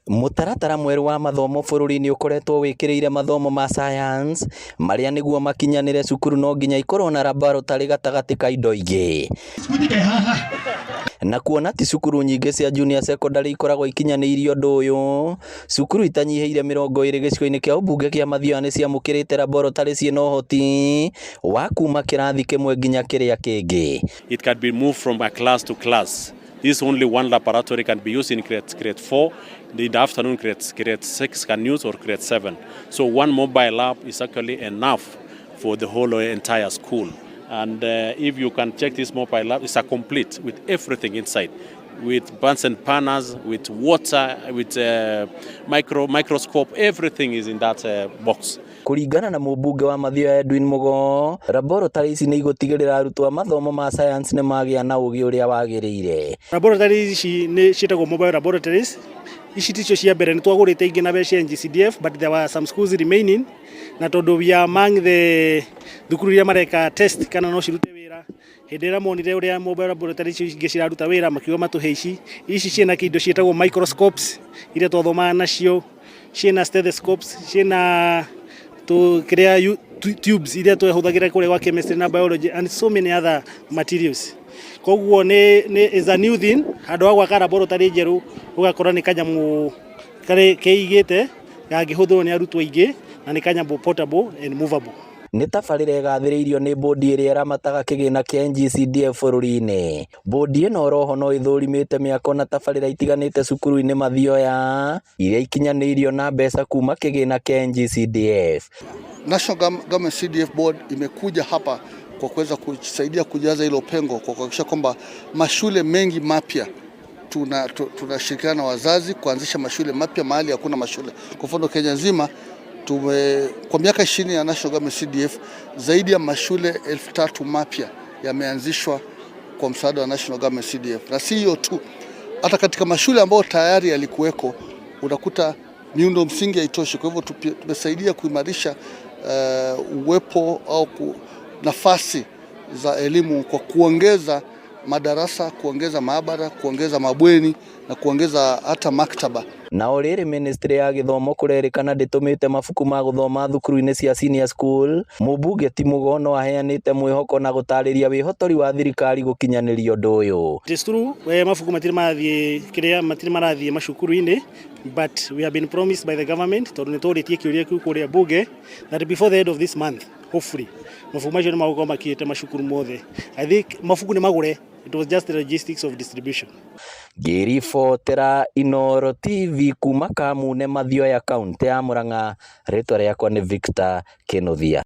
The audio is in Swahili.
Mũtaratara mwerũ wa mathomo bũrũri-inĩ ũkoretwo wĩkĩrĩire mathomo ma science marĩa nĩguo makinyanĩre cukuru no nginya ikorwo na laboratory gatagatĩ ka indo ingĩ. Na kuona ti cukuru nyingĩ cia junior secondary ikoragwo ikinyanĩirie ũndũ ũyũ, cukuru itanyihĩire 20 gĩcigo-inĩ kĩa ũmbunge kĩa Mathioya nĩ ciamũkĩrĩte laboratory ciĩna ũhoti wa kuma kĩrathi kĩmwe nginya kĩrĩa kĩngĩ. It can be moved from a class to class. This only one laboratory can be used in grade 4. In the afternoon, grade 6 can use or grade 7. So one mobile lab is actually enough for the whole entire school. And if you can check this mobile lab, it's a complete with everything inside, with Bunsen burners, with water, with microscope, everything is in that box. Kũringana na mũmbunge wa Mathioya Edwin Mugo, laboratory ici nĩ igũtigĩrĩra arutwo a mathomo ma science nĩ magĩa na ũgĩ ũrĩa wagĩrĩire. Laboratories ici nĩ ciĩtagwo mobile laboratories. Ici ticio cia mbere nĩ twagũrĩte ingĩ na mbeca NGCDF, but there were some schools remaining. Na tondũ we are among the thukuru iria mareka test kana no cirute wĩra, hĩndĩ ĩrĩa monire ũrĩa mobile laboratories ingĩ ciraruta wĩra makiuga matũhe ici ciĩna kĩndũ ciĩtagwo microscopes iria twathomaga nacio, ciĩna stethoscopes, ciĩna tubes iria twahũthagĩra kũrĩa kwa chemistry na biology and so many other materials. Koguo is a new thing, handũ wa gwaka laboratory njerũ ũgakora nĩ kanyamũ keigĩte gangĩhũthĩrwo nĩ arutwo aingĩ na nĩ kanyamũ portable and movable. Nĩ tabarĩra ĩgathĩrĩirio nĩ bodi ĩrĩa ĩramataga kĩgĩna kĩa NGCDF bũrũri-inĩ. Bodi ĩno oroho no ĩthũrimĩte mĩako na tabarĩra itiganĩte cukuru-inĩ Mathioya iria ikinyanĩirio na mbeca kuma kĩgĩna kĩa NGCDF. National Government CDF Board imekuja hapa kwa kuweza kusaidia kujaza hilo pengo kwa kuhakikisha kwamba mashule mengi mapya tunashirikiana na wazazi kuanzisha mashule mapya mahali hakuna mashule. Kwa mfano Kenya nzima kwa miaka 20 ya National Government CDF zaidi ya mashule 3,000 mapya yameanzishwa kwa msaada wa National Government CDF. Na si hiyo tu, hata katika mashule ambayo tayari yalikuweko unakuta miundo msingi haitoshi. Kwa hivyo tumesaidia kuimarisha uwepo au nafasi za elimu kwa kuongeza madarasa, kuongeza maabara, kuongeza mabweni na kuongeza hata maktaba. Na rĩrĩ ministry ya gĩthomo kũrerĩkana ndĩtũmĩte mabuku ma gũthoma thukuru-inĩ cia senior school, mũmbunge ti Mugo no aheanĩte mwĩhoko na gũtarĩria wĩhotori wa thirikari gũkinyanĩria ũndũ ũyũ. It is true, mabuku matirĩ marathiĩ macukuru-inĩ, but we have been promised by the government tondũ nĩ tũrĩtie kĩũria kĩu kũrĩa bunge that before the end of this month, hopefully mabuku macio nĩ magũkorwo makinyĩte macukuru mothe. I think mabuku nĩ magũre. It was just the logistics of distribution. Ngĩribotera Inooro TV kuma Kamune Mathioya kaunti ya Murang'a, rĩtwa rĩakwa nĩ Victor Kĩnuthia.